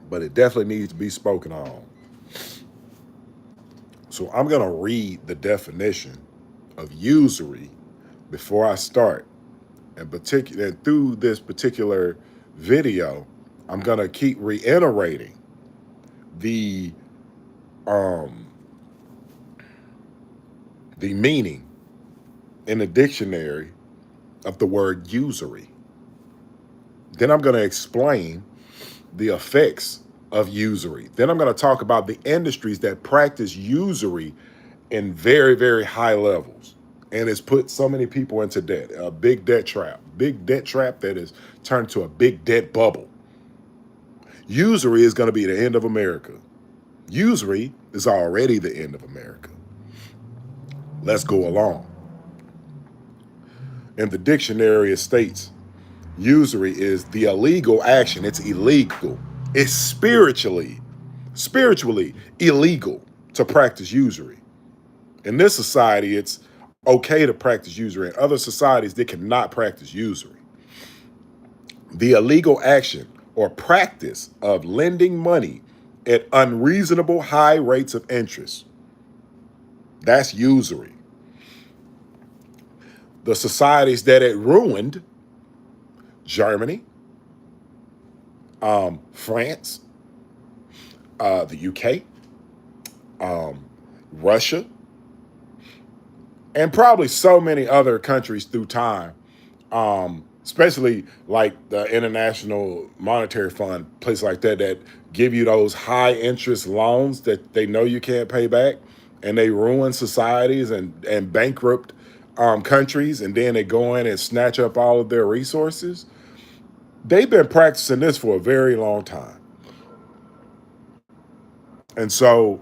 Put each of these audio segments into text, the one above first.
but it definitely needs to be spoken on. So I'm going to read the definition of usury before I start. And through this particular video, I'm going to keep reiterating the um, the meaning in the dictionary of the word usury. Then I'm going to explain the effects of usury. Then I'm going to talk about the industries that practice usury in very, very high levels. And it's put so many people into debt, a big debt trap that has turned to a big debt bubble. Usury is going to be the end of America. Usury is already the end of America. Let's go along. In the dictionary, it states usury is the illegal action. It's illegal. It's spiritually illegal to practice usury. In this society, it's okay to practice usury. In other societies, they cannot practice usury. The illegal action or practice of lending money at unreasonable high rates of interest. That's usury. The societies that it ruined: Germany, France, the UK, Russia, and probably so many other countries through time, especially like the International Monetary Fund, places like that, that give you those high interest loans that they know you can't pay back, and they ruin societies and bankrupt countries, and then they go in and snatch up all of their resources. They've been practicing this for a very long time. And so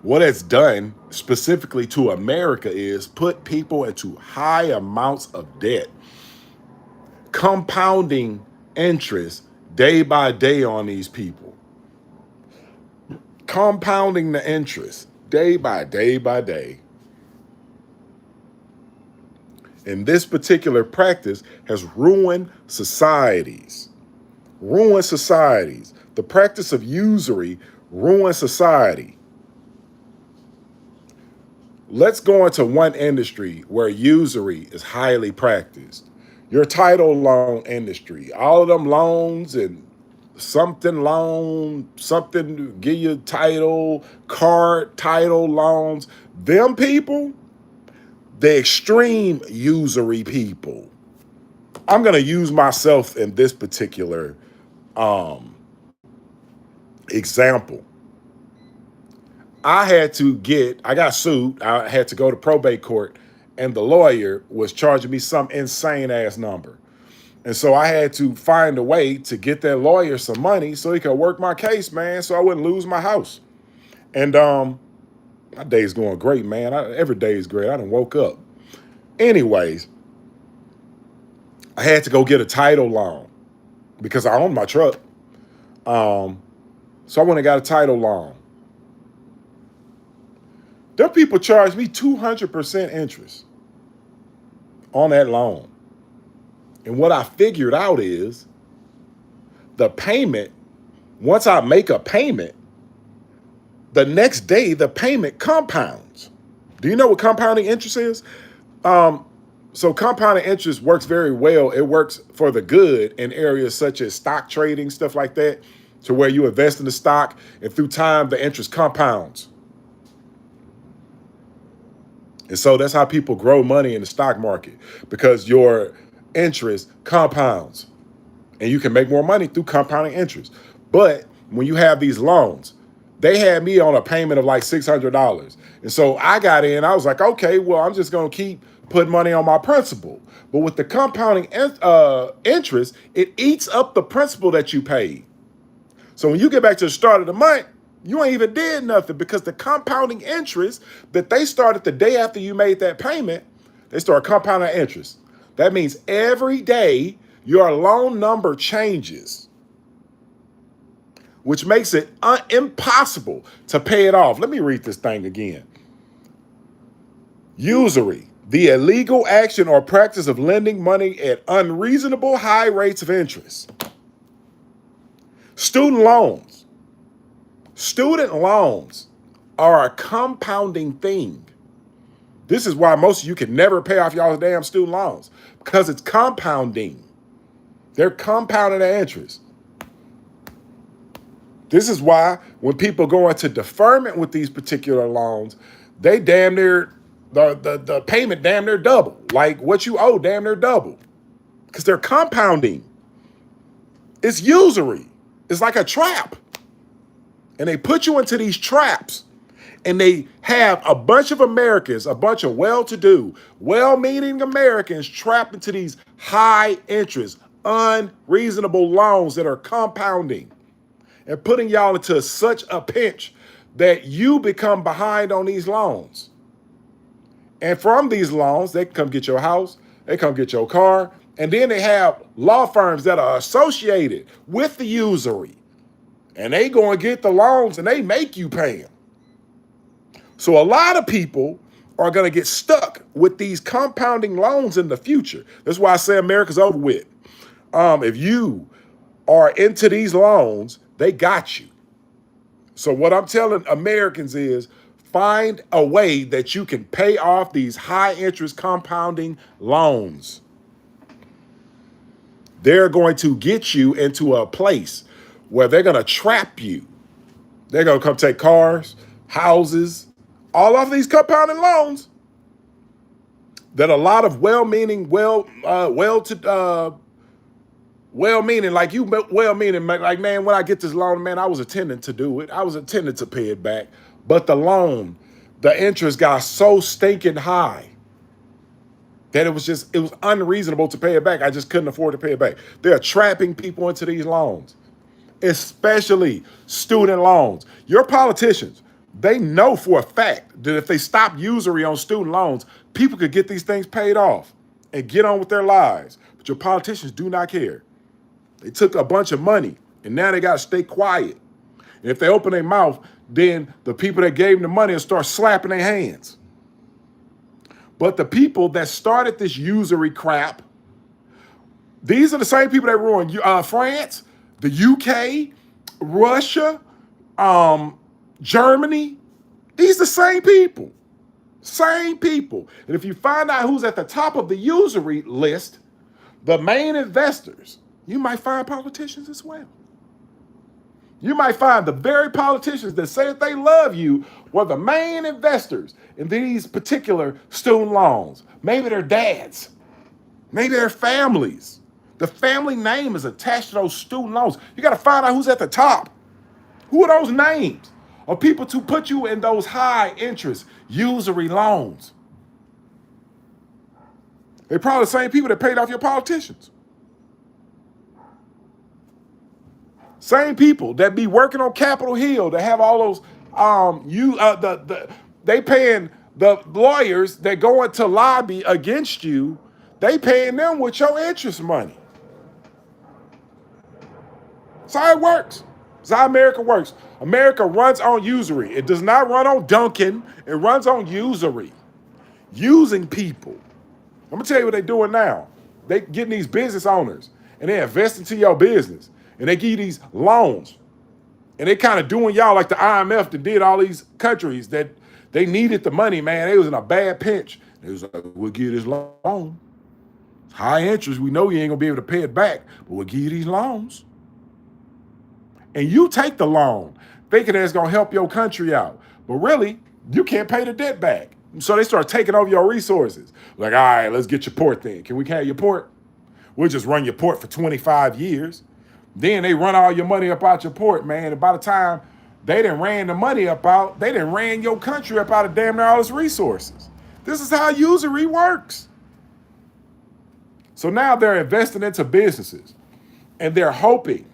what it's done specifically to America is put people into high amounts of debt, compounding interest day by day on these people, compounding the interest day by day by day. And this particular practice has ruined societies. Ruined societies. The practice of usury ruins society. Let's go into one industry where usury is highly practiced. Your title loan industry. All of them loans and something loan, something to give you title, card title loans. Them people, the extreme usury people. I'm going to use myself in this particular example. I got sued. I had to go to probate court, and the lawyer was charging me some insane ass number. And so I had to find a way to get that lawyer some money so he could work my case, man, so I wouldn't lose my house. And my day's going great, man. Every day is great. I done woke up. Anyways, I had to go get a title loan because I own my truck. So I went and got a title loan. Them people charged me 200% interest on that loan. And what I figured out is the payment, once I make a payment, the next day the payment compounds. Do you know what compounding interest is? So compounding interest works very well. It works for the good in areas such as stock trading, stuff like that, to where you invest in the stock and through time the interest compounds. And so that's how people grow money in the stock market, because your interest compounds and you can make more money through compounding interest. But when you have these loans, they had me on a payment of like $600. And so I got in, I was like, okay, well, I'm just going to keep putting money on my principal. But with the compounding interest, it eats up the principal that you paid. So when you get back to the start of the month, you ain't even did nothing, because the compounding interest that they started the day after you made that payment, they start compounding interest. That means every day your loan number changes, which makes it impossible to pay it off. Let me read this thing again. Usury, the illegal action or practice of lending money at unreasonable high rates of interest. Student loans. Student loans are a compounding thing. This is why most of you can never pay off y'all's damn student loans, because it's compounding. They're compounding the interest. This is why when people go into deferment with these particular loans, they damn near, the payment damn near double. Like what you owe damn near double. Because they're compounding. It's usury. It's like a trap. And they put you into these traps. And they have a bunch of Americans, a bunch of well-to-do, well-meaning Americans trapped into these high interest, unreasonable loans that are compounding and putting y'all into such a pinch that you become behind on these loans. And from these loans, they come get your house, they come get your car, and then they have law firms that are associated with the usury. And they go and get the loans and they make you pay them. So a lot of people are going to get stuck with these compounding loans in the future. That's why I say America's over with. If you are into these loans, they got you. So what I'm telling Americans is find a way that you can pay off these high interest compounding loans. They're going to get you into a place where they're going to trap you. They're going to come take cars, houses, all of these compounding loans that a lot of well-meaning, well-meaning, like you well-meaning, like, man, when I get this loan, man, I was intending to do it. I was intending to pay it back. But the loan, the interest got so stinking high that it was unreasonable to pay it back. I just couldn't afford to pay it back. They're trapping people into these loans, especially student loans. Your politicians, they know for a fact that if they stop usury on student loans, people could get these things paid off and get on with their lives. But your politicians do not care. They took a bunch of money and now they got to stay quiet. And if they open their mouth, then the people that gave them the money will start slapping their hands. But the people that started this usury crap, these are the same people that ruined France, the UK, Russia, Germany. These are the same people. Same people. And if you find out who's at the top of the usury list, the main investors, you might find politicians as well. You might find the very politicians that say that they love you were the main investors in these particular student loans. Maybe their dads. Maybe their families. The family name is attached to those student loans. You got to find out who's at the top. Who are those names of people to put you in those high interest usury loans? They're probably the same people that paid off your politicians. Same people that be working on Capitol Hill that have all those they paying the lawyers that go into lobby against you, they paying them with your interest money. That's how it works. That's how America works. America runs on usury. It does not run on Duncan. It runs on usury. Using people. I'm going to tell you what they're doing now. They getting these business owners and they invest into your business and they give you these loans. And they kind of doing y'all like the IMF that did all these countries that they needed the money, man. They was in a bad pinch. They was like, we'll give you this loan. It's high interest. We know you ain't going to be able to pay it back, but we'll give you these loans. And you take the loan thinking that it's going to help your country out. But really, you can't pay the debt back. So they start taking over your resources. Like, all right, let's get your port then. Can we have your port? We'll just run your port for 25 years. Then they run all your money up out your port, man. And by the time they done ran the money up out, they done ran your country up out of damn near all its resources. This is how usury works. So now they're investing into businesses. And they're hoping.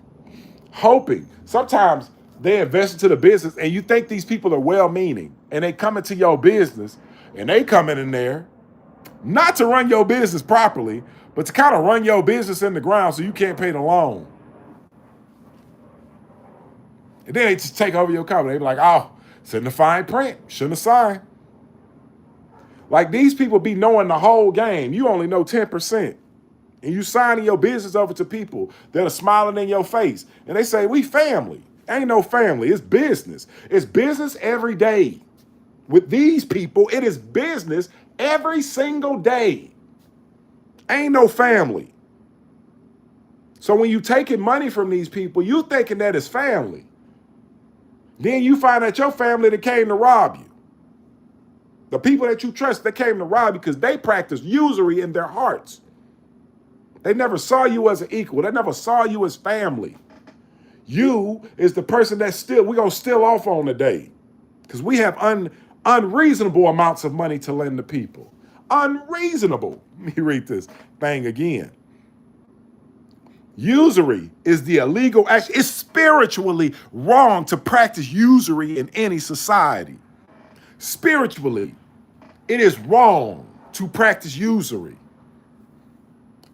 Sometimes they invest into the business and you think these people are well-meaning. And they come into your business and they come in there not to run your business properly, but to kind of run your business in the ground so you can't pay the loan. And then they just take over your company. They be like, oh, it's in the fine print. Shouldn't have signed. Like these people be knowing the whole game. You only know 10%. And you signing your business over to people that are smiling in your face. And they say, we family. Ain't no family. It's business. It's business every day. With these people, it is business every single day. Ain't no family. So when you taking money from these people, you thinking that it's family. Then you find out your family that came to rob you. The people that you trust that came to rob you because they practice usury in their hearts. They never saw you as an equal. They never saw you as family. You is the person that we're going to steal off on today because we have unreasonable amounts of money to lend to people. Unreasonable. Let me read this thing again. Usury is the illegal action. It's spiritually wrong to practice usury in any society. Spiritually, it is wrong to practice usury.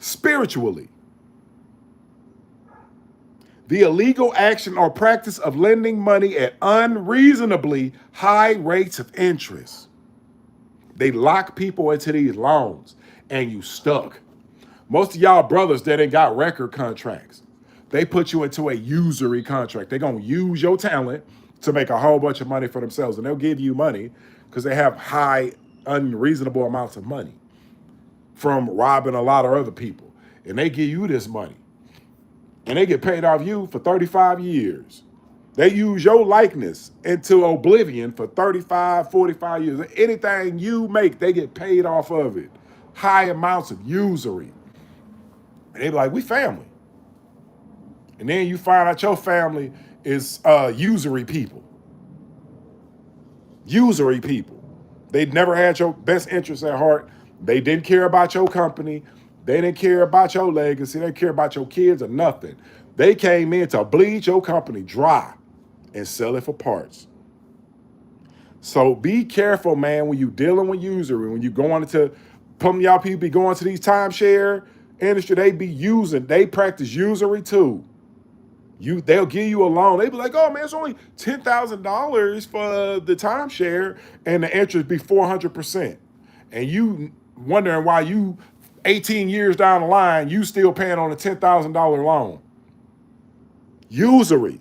Spiritually, the illegal action or practice of lending money at unreasonably high rates of interest. They lock people into these loans and you stuck. Most of y'all brothers that ain't got record contracts, they put you into a usury contract. They're going to use your talent to make a whole bunch of money for themselves. And they'll give you money because they have high, unreasonable amounts of money from robbing a lot of other people. And they give you this money. And they get paid off you for 35 years. They use your likeness into oblivion for 35, 45 years. Anything you make, they get paid off of it. High amounts of usury. And they be like, we family. And then you find out your family is usury people. Usury people. They never had your best interests at heart. They didn't care about your company. They didn't care about your legacy. They didn't care about your kids or nothing. They came in to bleed your company dry and sell it for parts. So be careful, man, when you dealing with usury, when you going into, some y'all people be going to these timeshare industry, they practice usury too. They'll give you a loan. They be like, oh man, it's only $10,000 for the timeshare, and the interest be 400%. And you wondering why you 18 years down the line, you still paying on a $10,000 loan. Usury,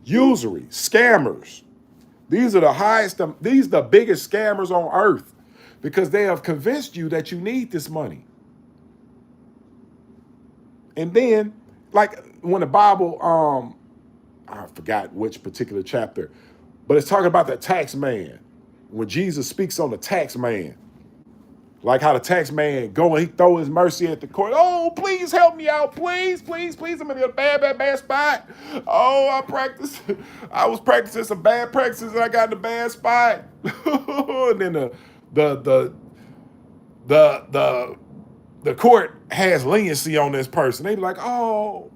scammers. These are the biggest scammers on earth because they have convinced you that you need this money. And then, like when the Bible, I forgot which particular chapter, but it's talking about the tax man. When Jesus speaks on the tax man, like how the tax man go and he throw his mercy at the court. Oh, please help me out. Please. I'm in a bad spot. Oh, I was practicing some bad practices and I got in a bad spot. And then the court has leniency on this person. They be like, oh,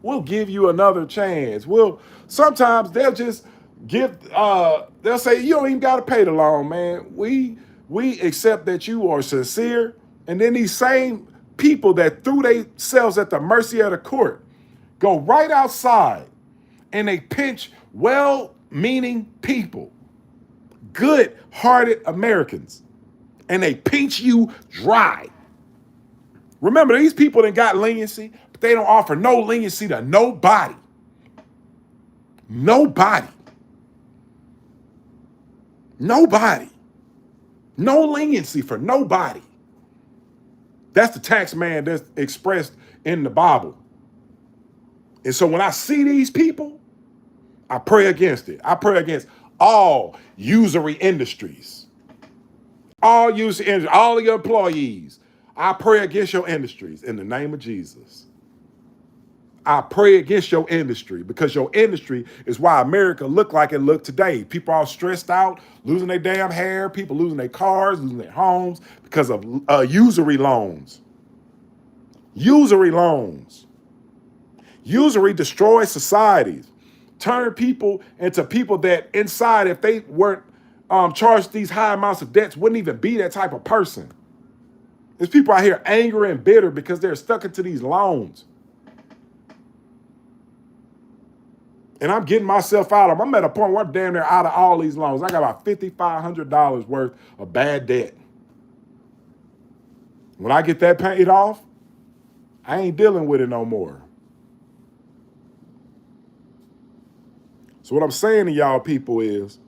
we'll give you another chance. Sometimes they'll just they'll say, you don't even got to pay the loan, man. We accept that you are sincere. And then these same people that threw themselves at the mercy of the court go right outside and they pinch well-meaning people, good-hearted Americans, and they pinch you dry. Remember, these people that got leniency, but they don't offer no leniency to nobody. Nobody. No leniency for nobody. That's the tax man that's expressed in the Bible. And so when I see these people, I pray against it. I pray against all usury industries. All of your employees. I pray against your industries in the name of Jesus. I pray against your industry because your industry is why America look like it look today. People all stressed out, losing their damn hair, people losing their cars, losing their homes because of usury loans. Usury loans. Usury destroys societies, turn people into people that inside, if they weren't charged these high amounts of debts, wouldn't even be that type of person. There's people out here angry and bitter because they're stuck into these loans. And I'm getting myself out of them. I'm at a point where I'm damn near out of all these loans. I got about $5,500 worth of bad debt. When I get that paid off, I ain't dealing with it no more. So what I'm saying to y'all people is,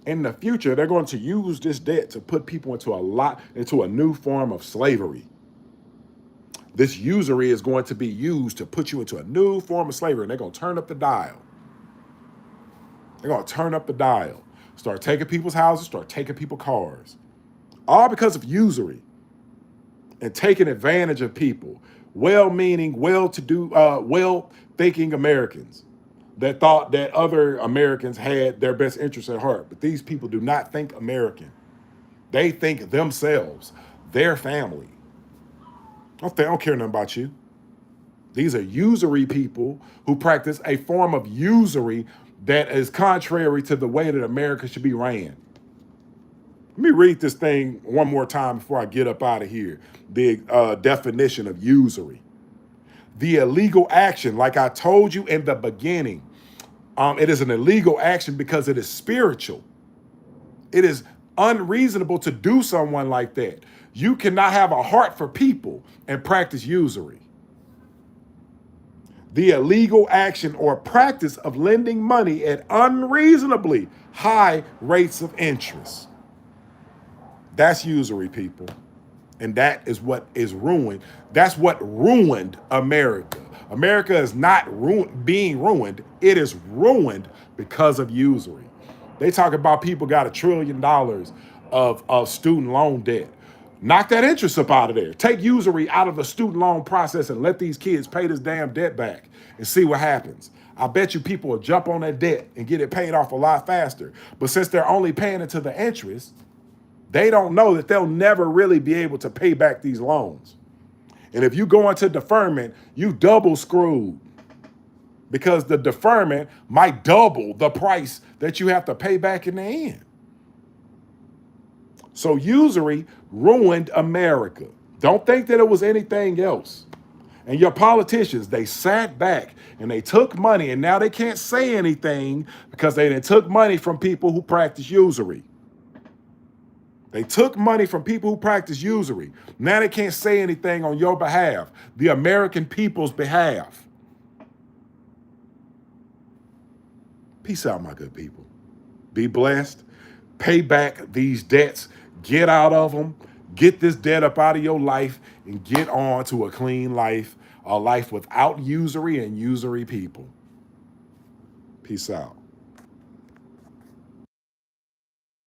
in the future, they're going to use this debt to put people into a new form of slavery. This usury is going to be used to put you into a new form of slavery, and they're going to turn up the dial. They're going to turn up the dial. Start taking people's houses, start taking people's cars. All because of usury and taking advantage of people. Well-meaning, well-to-do, well-thinking Americans that thought that other Americans had their best interests at heart. But these people do not think American. They think themselves, their family. I don't care nothing about you. These are usury people who practice a form of usury that is contrary to the way that America should be ran. Let me read this thing one more time before I get up out of here. The definition of usury. The illegal action, like I told you in the beginning, it is an illegal action because it is spiritual. It is unreasonable to do someone like that. You cannot have a heart for people and practice usury. The illegal action or practice of lending money at unreasonably high rates of interest. That's usury, people. And that is what is ruined. That's what ruined America. America is not being ruined. It is ruined because of usury. They talk about people got $1 trillion of student loan debt. Knock that interest up out of there. Take usury out of the student loan process and let these kids pay this damn debt back and see what happens. I bet you people will jump on that debt and get it paid off a lot faster. But since they're only paying it to the interest, they don't know that they'll never really be able to pay back these loans. And if you go into deferment, you double screwed because the deferment might double the price that you have to pay back in the end. So usury ruined America. Don't think that it was anything else. And your politicians, they sat back and they took money, and now they can't say anything because they took money from people who practice usury. They took money from people who practice usury. Now they can't say anything on your behalf, the American people's behalf. Peace out, my good people. Be blessed. Pay back these debts. Get out of them. Get this debt up out of your life and get on to a clean life, a life without usury and usury people. Peace out.